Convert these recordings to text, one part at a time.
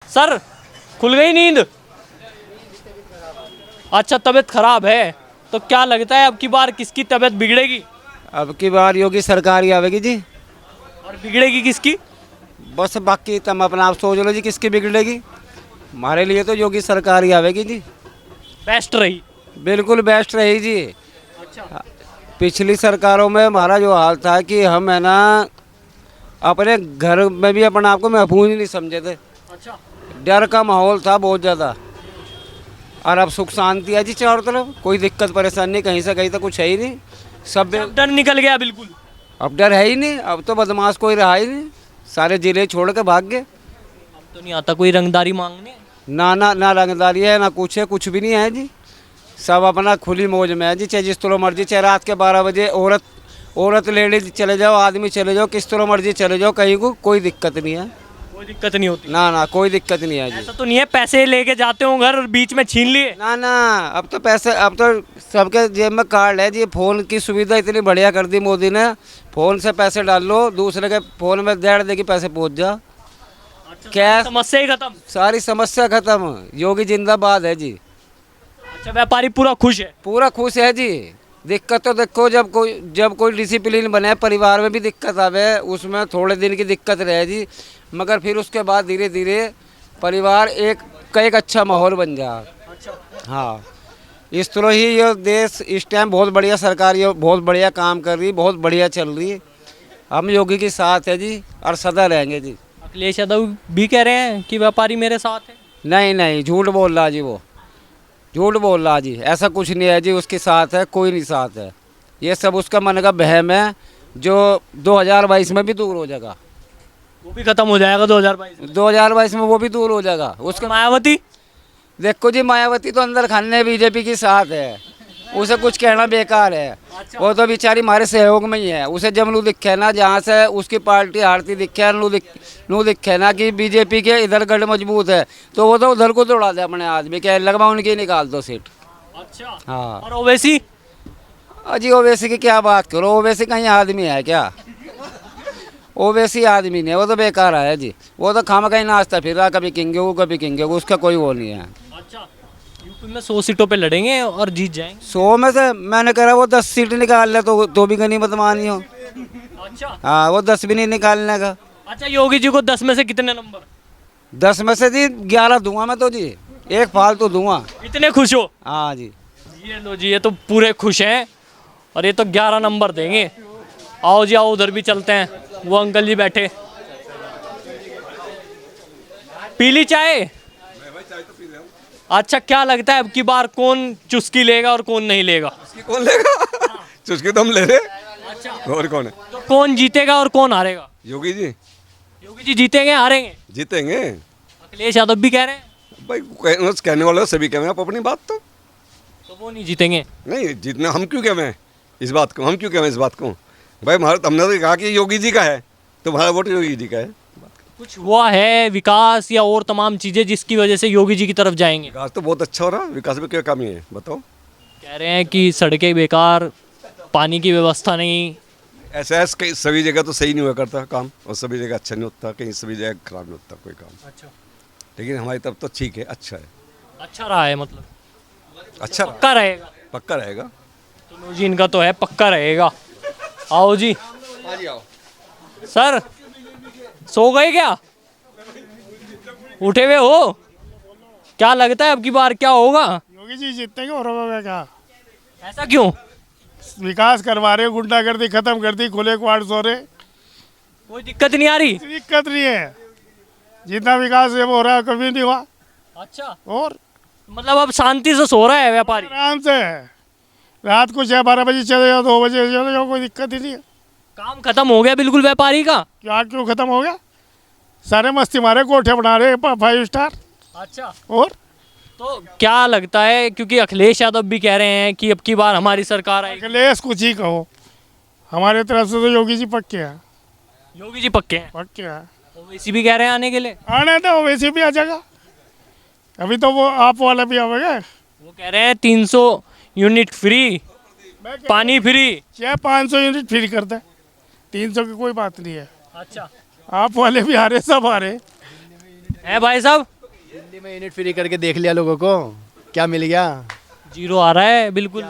Sir खुल गई नींद? अच्छा, तबीयत खराब है तो क्या लगता है अब की बार किसकी तबीयत बिगड़ेगी? अब की बार योगी सरकार ही आवेगी जी। और बिगड़ेगी किसकी? बस बाकी तुम अपना आप सोच लो जी किसकी बिगड़ेगी। हमारे लिए तो योगी सरकार ही आवेगी जी। बेस्ट रही। बिल्कुल बेस्ट रही जी। अच्छा। पिछली सरकारों में हमारा जो हाल था कि हम है ना अपने घर में भी अपने आप को महफूज नहीं समझे थे। अच्छा। डर का माहौल था बहुत ज़्यादा। और अब सुख शांति है जी चारों तरफ, कोई दिक्कत परेशानी नहीं, कहीं से कहीं तक कुछ है ही नहीं। सब अब डर निकल गया बिल्कुल। अब डर है ही नहीं, अब तो बदमाश कोई रहा ही नहीं, सारे जिले छोड़ के भाग गए। अब तो नहीं आता कोई रंगदारी मांगने। ना रंगदारी है ना कुछ है, कुछ भी नहीं है जी। सब अपना खुली मौज में है जी, चाहे जिस तरह मर्जी, चाहे रात के 12 बजे औरत लेडीज चले जाओ, आदमी चले जाओ, किस तरह मर्जी चले जाओ, कहीं को कोई दिक्कत नहीं है। कोई दिक्कत नहीं होती। ना कोई दिक्कत नहीं है जी। ऐसा तो नहीं है पैसे लेके जाते हो घर और बीच में छीन लिए? ना अब तो पैसे, अब तो सबके जेब में कार्ड है जी। फ़ोन की सुविधा इतनी बढ़िया कर दी मोदी ने, फ़ोन से पैसे डाल लो, दूसरे के फ़ोन में दे के पैसे पहुंच जा। अच्छा, क्या समस्या ही खत्म। सारी समस्या खत्म। योगी जिंदाबाद है जी। अच्छा, व्यापारी पूरा खुश है? पूरा खुश है जी। दिक्कत तो देखो, जब कोई डिसिप्लिन बने, परिवार में भी दिक्कत आवे, उसमें थोड़े दिन की दिक्कत रहे जी, मगर फिर उसके बाद धीरे धीरे परिवार एक अच्छा माहौल बन जाए। अच्छा। हाँ, इस तरह ही ये देश इस टाइम बहुत बढ़िया सरकार, ये बहुत बढ़िया काम कर रही, बहुत बढ़िया चल रही है। हम योगी के साथ है जी और सदा रहेंगे जी। अखिलेश यादव भी कह रहे हैं कि व्यापारी मेरे साथ है। नहीं, झूठ बोल रहा जी, वो झूठ बोल रहा जी। ऐसा कुछ नहीं है जी, उसके साथ है, कोई नहीं साथ है। ये सब उसका मन का बहम है जो 2022 में भी दूर हो जाएगा। वो भी खत्म हो जाएगा 2022 में। 2022 में वो भी दूर हो जाएगा उसका। मायावती? देखो जी, मायावती तो अंदर खाने बीजेपी के साथ है, उसे कुछ कहना बेकार है। अच्छा। वो तो बेचारी हमारे सहयोग में ही है। उसे जब नू दिखे ना, जहाँ से उसकी पार्टी हारती दिखे, नू दिखे ना कि बीजेपी के इधर गढ़ मजबूत है, तो वो तो उधर को दौड़ा दे अपने आदमी के, लगभग उनकी निकाल दो सीट। अच्छा। हाँ। और ओवैसी? अजी ओवैसी की क्या बात करो, ओवैसी कहीं आदमी है क्या? ओवैसी आदमी नहीं है, वो तो बेकार है जी। वो तो खामा कहीं नाचता फिर रहा, कभी किंगे को कभी किंगे को, उसका कोई वो नहीं है। अच्छा, यूपी में 100 सीटों पे लड़ेंगे और जीत जाएंगे। 100 में से मैंने कहा वो 10 सीट निकाल ले तो भी गनीमत मानी हो। अच्छा। हाँ, वो 10 भी नहीं निकालने का। अच्छा, योगी जी को 10 में से कितने नंबर? 10 में से जी 11 दूंगा मैं तो जी, एक फालतू दूंगा। इतने खुश हो? हाँ जी। ये लो जी, ये तो पूरे खुश हैं और ये तो 11 नंबर देंगे। आओ जी आओ, उधर भी चलते हैं, वो अंकल जी बैठे। पीली चाय? अच्छा, क्या लगता है अब की बार कौन चुस्की लेगा और कौन नहीं लेगा? कौन लेगा? चुस्की तो हम ले रहे। अच्छा, और कौन है? तो कौन जीतेगा और कौन हारेगा? योगी जी योगी जी जीतेंगे हारेंगे? जीतेंगे। अखिलेश यादव भी कह रहे हैं। भाई कहने वाले सभी कह रहे हैं, आप अपनी बात तो वो नहीं जीतेंगे? नहीं जीतना, हम क्यों कह रहे हैं इस बात को? हम क्यों कह रहे हैं इस बात को? भाई हमारा, हमने तो कहा कि योगी जी का है तो हमारा वोट योगी जी का है। कुछ हुआ है विकास या और तमाम चीजें जिसकी वजह से योगी जी की तरफ जाएंगे? विकास तो बहुत अच्छा हो रहा है, विकास में क्या कमी है बताओ? कह रहे हैं कि सड़कें बेकार, पानी की व्यवस्था नहीं। ऐसा कहीं सभी जगह तो सही नहीं हुआ करता काम, और सभी जगह अच्छा नहीं होता, कहीं सभी जगह खराब नहीं होता कोई काम। अच्छा। लेकिन हमारी तरफ तो ठीक है, अच्छा है। अच्छा रहा है मतलब? अच्छा पक्का रहेगा? पक्का रहेगा। तो जी इनका तो है पक्का रहेगा। आओ जी। सर सो गए क्या? उठे हुए हो? क्या लगता है अब की बार क्या होगा? योगी जी जीतेंगे और होगा क्या? ऐसा क्यों? विकास करवा रहे, गुंडागर्दी खत्म कर दी, खुले क्वार्ट हो रहे, कोई दिक्कत नहीं आ रही? दिक्कत नहीं है। जितना विकास है वो हो रहा है, कभी नहीं हुआ। अच्छा, और मतलब अब शांति से सो रहा है व्यापारी? आराम से रात को 6-12 बजे चले जाओ, 2 बजे चले जाओ, कोई दिक्कत ही नहीं है। काम खत्म हो गया बिल्कुल व्यापारी का? क्या क्यों खत्म हो गया? सारे मस्ती मारे, कोठे बना रहे 5 स्टार। अच्छा, और तो क्या लगता है, क्योंकि अखिलेश यादव भी कह रहे हैं कि अब की बार हमारी सरकार आएगी। अखिलेश कुछ ही कहो, हमारे तरफ से तो योगी जी पक्के हैं। योगी जी पक्के हैं? पक्के हैं। ओवैसी भी कह रहे हैं आने के लिए? आने तो वैसे भी आ जाएगा, अभी तो वो आप वाला भी आवेगा। वो कह रहे हैं 300 यूनिट फ्री, पानी फ्री। चाहे 500 यूनिट फ्री कर दे, 300 की कोई बात नहीं है। अच्छा, आप वाले भी आ रहे, सब आ रहे है भाई साहब? दिल्ली में यूनिट फ्री करके देख लिया लोगों को, क्या मिल गया? जीरो आ रहा है बिल्कुल।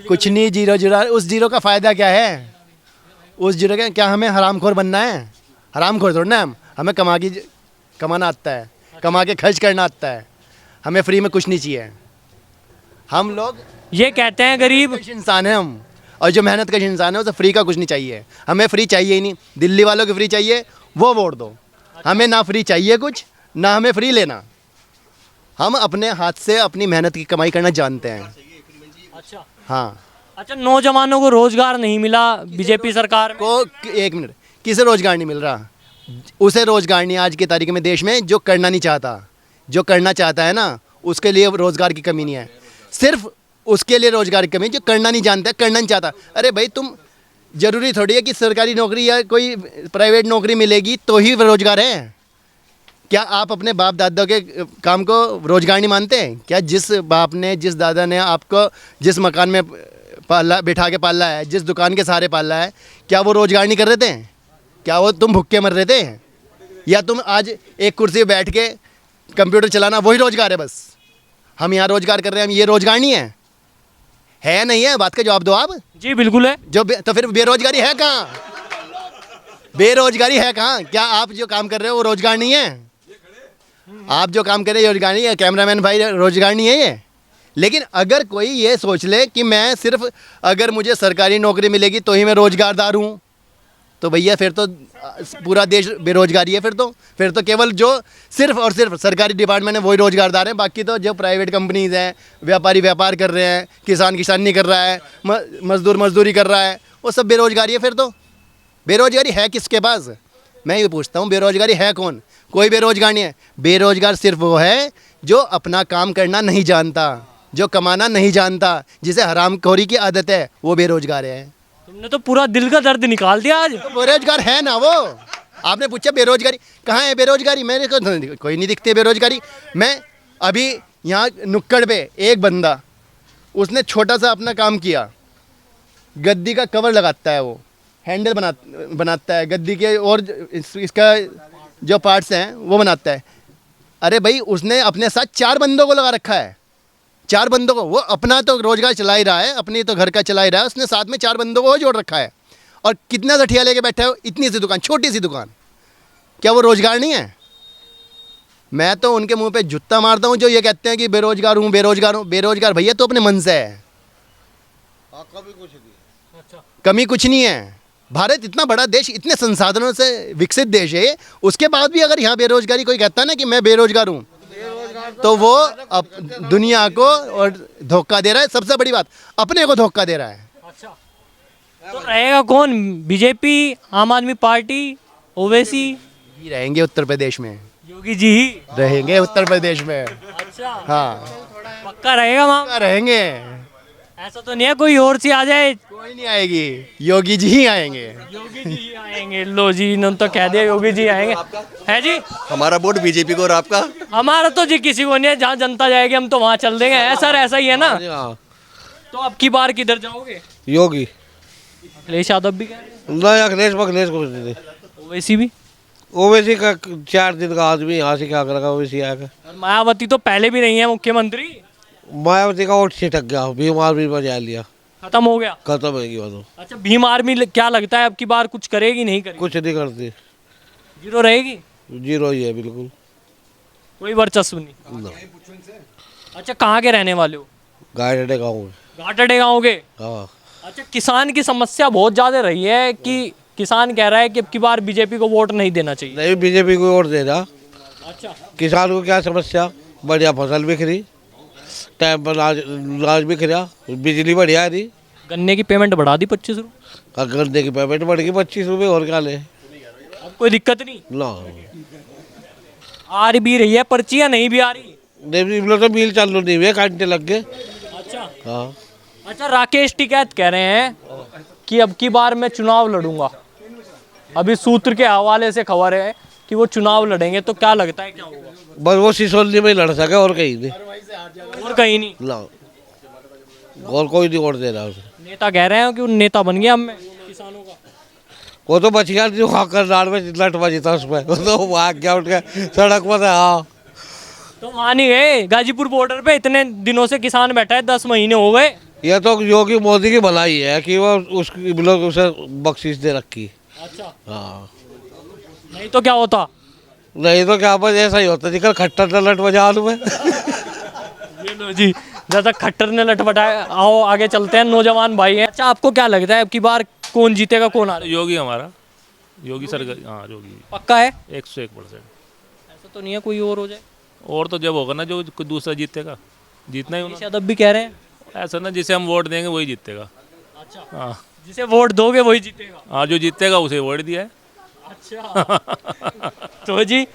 कुछ नहीं, जीरो जीरो। उस जीरो का फ़ायदा क्या है? उस जीरो का क्या, हमें हरामखोर बनना है? हरामखोर थोड़ा ना हम, हमें कमाना आता है, कमा के खर्च करना आता है। हमें फ्री में कुछ नहीं चाहिए। हम लोग ये कहते हैं गरीब, कश इंसान है हम, और जो मेहनत कश इंसान है उसे फ्री का कुछ नहीं चाहिए। हमें फ्री चाहिए ही नहीं। दिल्ली वालों को फ्री चाहिए, वो वोट दो। हमें ना फ्री चाहिए कुछ, ना हमें फ्री लेना। हम अपने हाथ से अपनी मेहनत की कमाई करना जानते हैं। अच्छा हाँ, अच्छा, नौजवानों को रोजगार नहीं मिला बीजेपी सरकार में। को एक मिनट, किसे रोजगार नहीं मिल रहा? उसे रोजगार नहीं आज की तारीख में देश में, जो करना नहीं चाहता। जो करना चाहता है ना, उसके लिए रोजगार की कमी नहीं है। सिर्फ उसके लिए रोजगार की कमी है जो करना नहीं जानता, करना नहीं चाहता। अरे भाई, तुम जरूरी थोड़ी है कि सरकारी नौकरी या कोई प्राइवेट नौकरी मिलेगी तो ही रोजगार है। क्या आप अपने बाप दादा के काम को रोजगार नहीं मानते? क्या जिस बाप ने, जिस दादा ने आपको जिस मकान में पाला, बिठा के पाला है, जिस दुकान के सहारे पाला है, क्या वो रोजगार नहीं कर रहे थे? क्या वो तुम भूखे मर रहे थे? या तुम आज एक कुर्सी पे बैठ के कंप्यूटर चलाना वही रोजगार है? बस हम यहाँ रोजगार कर रहे हैं, हम ये रोजगार नहीं है नहीं है? बात का जवाब दो आप। जी बिल्कुल है। तो फिर बेरोजगारी है कहाँ? बेरोजगारी है कहाँ? क्या आप जो काम कर रहे हो वो रोजगार नहीं है? आप जो काम कर रहे हैं रोजगार नहीं है? कैमरामैन भाई, रोजगार नहीं है ये? लेकिन अगर कोई ये सोच ले कि मैं सिर्फ अगर मुझे सरकारी नौकरी मिलेगी तो ही मैं रोजगारदार हूँ, तो भैया फिर तो पूरा देश बेरोजगारी है। फिर तो केवल जो सिर्फ और सिर्फ सरकारी डिपार्टमेंट है वही रोजगारदार हैं। बाकी तो जो प्राइवेट कंपनीज हैं, व्यापारी व्यापार कर रहे हैं, किसान किसानी कर रहा है, मजदूर मजदूरी कर रहा है, वो सब बेरोजगारी है। फिर तो बेरोजगारी है किसके पास? मैं ये पूछता हूँ, बेरोजगारी है कौन? कोई बेरोजगार नहीं है। बेरोजगार सिर्फ वो है जो अपना काम करना नहीं जानता, जो कमाना नहीं जानता, जिसे हरामखोरी की आदत है, वो बेरोजगार है। तुमने तो पूरा दिल का दर्द निकाल दिया आज। तो बेरोजगार है ना वो। आपने पूछा बेरोजगारी कहाँ है? बेरोजगारी मेरे को कोई नहीं दिखती बेरोजगारी। मैं अभी यहाँ नुक्कड़ पे एक बंदा, उसने छोटा सा अपना काम किया, गद्दी का कवर लगाता है, वो हैंडल बनाता है गद्दी के, और इसका जो पार्ट्स हैं वो बनाता है। अरे भाई, उसने अपने साथ 4 बंदों को लगा रखा है। 4 बंदों को, वो अपना तो रोजगार चला ही रहा है, अपनी तो घर का चला ही रहा है, उसने साथ में 4 बंदों को जोड़ रखा है। और कितना सठिया लेके बैठा है, इतनी सी दुकान, छोटी सी दुकान। क्या वो रोजगार नहीं है? मैं तो उनके मुंह पे जूता मारता हूँ जो ये कहते हैं कि बेरोजगार हूँ, बेरोजगार हूँ। बेरोजगार भैया तो अपने मन से है। कमी कुछ नहीं है। भारत इतना बड़ा देश, इतने संसाधनों से विकसित देश है, उसके बाद भी अगर यहाँ बेरोजगारी कोई कहता है ना कि मैं बेरोजगार हूँ, तो वो अब दुनिया को और धोखा दे रहा है। सबसे बड़ी बात, अपने को धोखा दे रहा है। अच्छा, तो रहेगा कौन? बीजेपी, आम आदमी पार्टी, ओवैसी ही रहेंगे उत्तर प्रदेश में। योगी जी ही रहेंगे उत्तर प्रदेश में। अच्छा, हाँ, पक्का रहेगा वहाँ? रहेंगे। ऐसा तो नहीं है कोई और सी आ जाए? कोई नहीं आएगी, योगी जी ही आएंगे। योगी जी ही आएंगे। लो जी, इन्होंने तो कह दिया योगी जी आएंगे। है जी? हमारा वोट बीजेपी को और आपका? हमारा तो जी किसी को नहीं है, जहाँ जनता जाएगी हम तो वहाँ चल देंगे। सर ऐसा ही है ना? तो अब की बार किधर जाओगे? योगी। अखिलेश यादव भी कह रहे नहीं, अखिलेश कुछ नहीं। हैं, ओवैसी भी। ओवैसी का 4 दिन का आदमी यहाँ से क्या करेगा? ओवैसी आएगा। और मायावती तो पहले भी नहीं है मुख्यमंत्री। मायावती का वोट छिटक गया, भीम आर्मी बजा लिया, खत्म हो गया। खत्म हो गई वो। अच्छा, भीम आर्मी क्या लगता है अब की बार कुछ करेगी नहीं करेगी? कुछ नहीं करती, जीरो रहेगी, जीरो ही है बिल्कुल। कोई वर्चस्व नहीं। अच्छा, कहाँ के रहने वाले हो? गायडे गाँव में। घाटड़े गाँव के? हाँ। अच्छा, किसान की समस्या बहुत ज़्यादा रही है कि किसान कह रहा है कि अब की बार बीजेपी को वोट नहीं देना चाहिए। नहीं, बीजेपी को वोट दे रहा। अच्छा, किसान को क्या समस्या? बढ़िया फसल बिक रही, टाइम पर अनाज बिक रहा, बिजली बढ़िया रही। गन्ने की पेमेंट बढ़ा दी 25 रुपये। गन्ने की पेमेंट बढ़ गई 25 रुपये, और क्या ले? अब कोई दिक्कत नहीं ना, आ भी रही है पर्चियाँ, नहीं भी आ रही? नहीं, तो मिल चालू नहीं हुए, काटने लग गए। अच्छा। हाँ। अच्छा, राकेश टिकैत कह रहे हैं कि अब की बार मैं चुनाव लड़ूंगा। अभी सूत्र के हवाले से खबर है कि वो चुनाव लड़ेंगे, तो क्या लगता है क्या होगा? बस वो सिसोली में लड़ सके, और कहीं नहीं। और कहीं नहीं? ना, और कोई नहीं वोट दे रहा उसे। नेता कह रहे हैं कि वो नेता बन गया अब मैं किसानों का। वो तो बच गया जो खाकर नाड़ में लट बजी था उसमें, वो तो भाग गया उठ के सड़क पर। हाँ, तो वहाँ नहीं गए गाजीपुर बॉर्डर पे? इतने दिनों से किसान बैठा है, 10 महीने हो गए। यह तो योगी मोदी की भलाई है कि वो उसकी लोग उसे बख्शीश दे रखी। अच्छा, हाँ, नहीं तो क्या होता? नहीं तो क्या बस ऐसा ही होता निकल खट्टर तलट बजा लूँ मैं। ये लो जी, जब तक खट्टर ने लटपटाया। आओ आगे चलते हैं, नौजवान भाई हैं। अच्छा, आपको क्या लगता है अब की बार कौन जीतेगा, कौन आ रहा है? योगी हमारा, योगी सर। हाँ, योगी पक्का है? 101%। ऐसा तो नहीं है कोई और हो जाए? और तो जब होगा ना जो कोई दूसरा जीतेगा, जीतना ही अखिलेश यादव भी कह रहे हैं। ऐसा ना जिसे हम वोट देंगे वही जीतेगा। अच्छा, हाँ जिसे वोट दोगे वही जीतेगा। हाँ, जो जीतेगा उसे वोट दिया है। अच्छा तो जी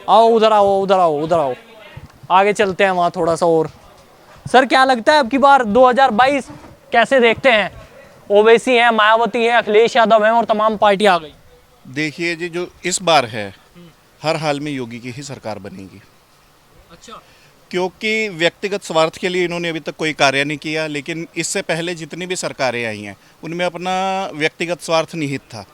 आओ, उधर आओ, उधर आओ, उधर आओ, आगे चलते हैं वहाँ थोड़ा सा और। सर क्या लगता है अब की बार 2022 कैसे देखते हैं? ओवैसी है, मायावती है, अखिलेश यादव है और तमाम पार्टी आ गई। देखिए जी, जो इस बार है हर हाल में योगी की ही सरकार बनेगी। अच्छा, क्योंकि व्यक्तिगत स्वार्थ के लिए इन्होंने अभी तक कोई कार्य नहीं किया, लेकिन इससे पहले जितनी भी सरकारें आई हैं उनमें अपना व्यक्तिगत स्वार्थ निहित था।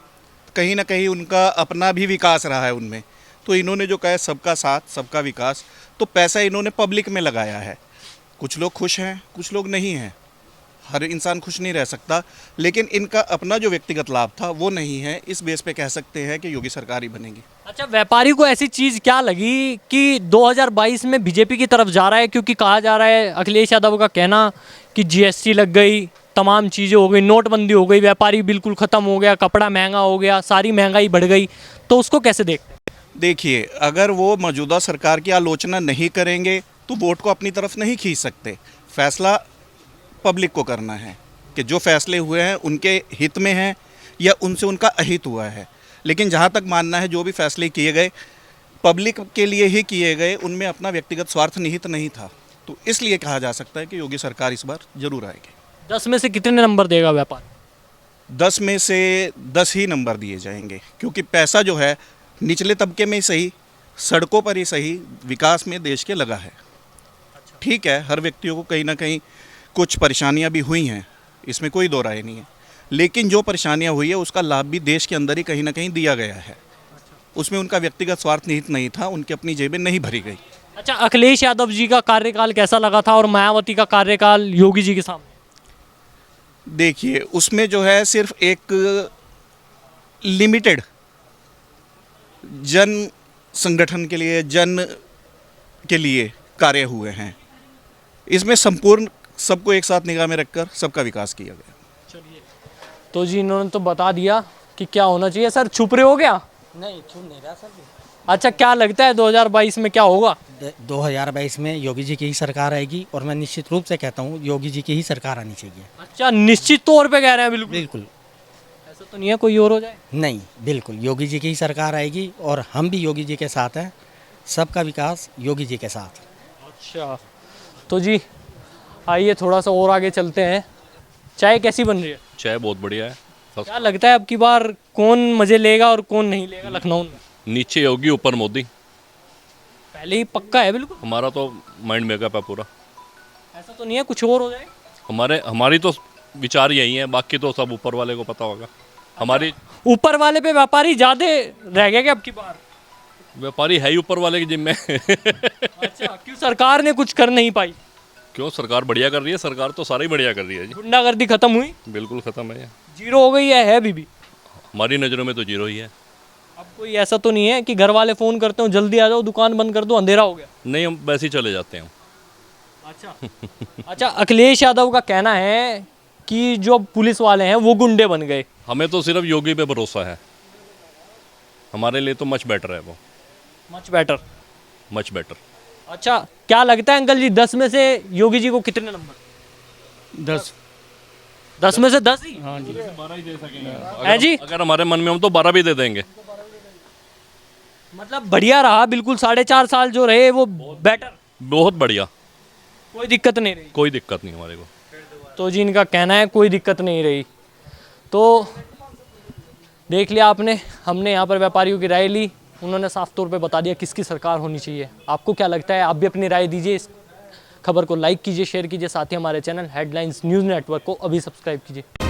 कहीं ना कहीं उनका अपना भी विकास रहा है उनमें। तो इन्होंने जो कहा है सबका साथ सबका विकास, तो पैसा इन्होंने पब्लिक में लगाया है। कुछ लोग खुश हैं, कुछ लोग नहीं हैं, हर इंसान खुश नहीं रह सकता, लेकिन इनका अपना जो व्यक्तिगत लाभ था वो नहीं है। इस बेस पे कह सकते हैं कि योगी सरकार ही बनेगी। अच्छा, व्यापारी को ऐसी चीज़ क्या लगी कि 2022 में बीजेपी की तरफ जा रहा है? क्योंकि कहा जा रहा है, अखिलेश यादव का कहना कि जीएसटी लग गई, तमाम चीज़ें हो गई, नोटबंदी हो गई, व्यापारी बिल्कुल ख़त्म हो गया, कपड़ा महंगा हो गया, सारी महंगाई बढ़ गई। तो उसको कैसे देखते हैं? देखिए, अगर वो मौजूदा सरकार की आलोचना नहीं करेंगे तो वोट को अपनी तरफ नहीं खींच सकते। फैसला पब्लिक को करना है कि जो फैसले हुए हैं उनके हित में हैं या उनसे उनका अहित हुआ है। लेकिन जहाँ तक मानना है जो भी फैसले किए गए पब्लिक के लिए ही किए गए, उनमें अपना व्यक्तिगत स्वार्थ निहित नहीं था। तो इसलिए कहा जा सकता है कि योगी सरकार इस बार जरूर आएगी। 10 में से कितने नंबर देगा व्यापार? 10 में से 10 ही नंबर दिए जाएंगे, क्योंकि पैसा जो है निचले तबके में ही सही, सड़कों पर ही सही, विकास में देश के लगा है। ठीक है, हर व्यक्तियों को कहीं ना कहीं कुछ परेशानियां भी हुई हैं, इसमें कोई दो राय नहीं है, लेकिन जो परेशानियां हुई है उसका लाभ भी देश के अंदर ही कहीं ना कहीं दिया गया है। उसमें उनका व्यक्तिगत स्वार्थ निहित नहीं था, उनकी अपनी जेबें नहीं भरी गई। अच्छा, अखिलेश यादव जी का कार्यकाल कैसा लगा था और मायावती का कार्यकाल योगी जी के सामने? देखिए, उसमें जो है सिर्फ एक लिमिटेड जन संगठन के लिए, जन के लिए कार्य हुए हैं। इसमें संपूर्ण सबको एक साथ निगाह में रखकर सबका विकास किया गया। तो जी इन्होंने तो बता दिया कि क्या होना चाहिए। सर छुप रहे हो क्या? नहीं, छुप नहीं रहा सर। अच्छा, क्या लगता है 2022 में क्या होगा? 2022 में योगी जी की ही सरकार आएगी और मैं निश्चित रूप से कहता हूँ योगी जी की ही सरकार आनी चाहिए। अच्छा, निश्चित तौर पे कह रहे हैं? बिल्कुल बिल्कुल। ऐसा तो नहीं है कोई और हो जाए? नहीं, बिल्कुल योगी जी की ही सरकार आएगी और हम भी योगी जी के साथ हैं। सबका विकास योगी जी के साथ। अच्छा, तो जी आइए थोड़ा सा और आगे चलते हैं। चाय कैसी बन रही है? चाय बहुत बढ़िया है। क्या लगता है अब की बार कौन मजे लेगा और कौन नहीं लेगा लखनऊ में? नीचे योगी ऊपर मोदी, पहले ही पक्का है बिल्कुल। हमारा तो माइंड मेकअप है पूरा। ऐसा तो नहीं है कुछ और हो जाए? हमारी तो विचार यही है, बाकी तो सब ऊपर वाले को पता होगा। हमारी ऊपर वाले पे व्यापारी ज्यादा रह गए क्या अब की बार? व्यापारी है ही ऊपर वाले की जिम्मे। अच्छा, क्यों सरकार ने कुछ कर नहीं पाई? क्यों, सरकार बढ़िया कर रही है, सरकार तो सारी बढ़िया कर रही है जी। गुंडागर्दी खत्म हुई? बिल्कुल ख़त्म है। जीरो हो गई है अभी भी? हमारी नज़रों में तो जीरो ही है। अब कोई ऐसा तो नहीं है कि घर वाले फ़ोन करते हो जल्दी आ जाओ, दुकान बंद कर दो, अंधेरा हो गया? नहीं, हम वैसे ही चले जाते हैं। अच्छा अच्छा, अखिलेश यादव का कहना है कि जो पुलिस वाले हैं वो गुंडे बन गए। हमें तो सिर्फ योगी पे भरोसा है, हमारे लिए तो मच बेटर है वो। Much better? Much better. अच्छा, क्या लगता है अंकल जी 10 में से योगी जी को कितने नंबर? 10। 10 में से 10 ही? हाँ जी। है जी? अगर हमारे मन में हम तो 12 भी दे देंगे। मतलब बढ़िया रहा बिल्कुल, 4.5 साल जो रहे वो बेटर, बहुत बढ़िया, कोई दिक्कत नहीं रही? कोई दिक्कत नहीं हमारे को। तो जी इनका कहना है कोई दिक्कत नहीं रही। तो देख लिया आपने, हमने यहाँ पर व्यापारियों की राय ली, उन्होंने साफ तौर पे बता दिया किसकी सरकार होनी चाहिए। आपको क्या लगता है? आप भी अपनी राय दीजिए। इस खबर को लाइक कीजिए, शेयर कीजिए, साथ ही हमारे चैनल हेडलाइंस न्यूज़ नेटवर्क को अभी सब्सक्राइब कीजिए।